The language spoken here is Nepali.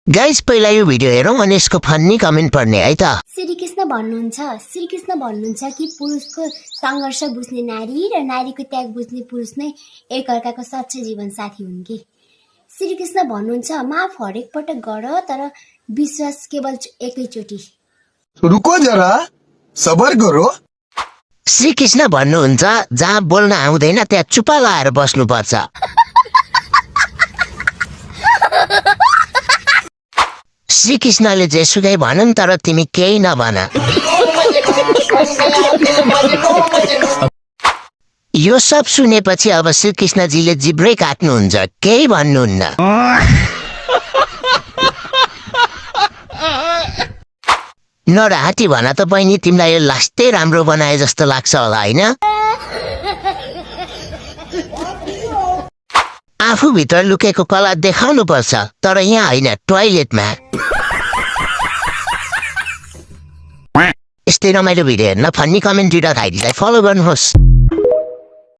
गाइस पहिला यो भिडियो हेरौँ अनि यसको फन्नी कमेन्ट पढ्ने है त। श्रीकृष्ण भन्नुहुन्छ कि पुरुषको संघर्ष बुझ्ने नारी र नारीको त्याग बुझ्ने पुरुष नै एकअर्काको सच्चा जीवन साथी हुन् कि। श्रीकृष्ण भन्नुहुन्छ माफ हरेक पटक गर तर विश्वास केवल एकैचोटी। रुको जरा सबर करो। श्रीकृष्ण भन्नुहुन्छ जहाँ बोल्न आउँदैन त्यहाँ चुप्पा लाएर बस्नुपर्छ। श्रीकृष्णले जेसुकै भनन् तर तिमी केही नभन। यो सब सुनेपछि अब श्रीकृष्णजीले जिब्रै काट्नुहुन्छ, केही भन्नुहुन्न। नराटी भन त बहिनी, तिमीलाई यो लास्टै राम्रो बनाए जस्तो लाग्छ होला होइन? आफूभित्र लुकेको कला देखाउनु पर्छ, तर यहाँ होइन, टोयलेटमा। यस्तै रमाइलो भिडियो हेर्न फन्नी कमेन्ट दिँदा फलो गर्नुहोस्।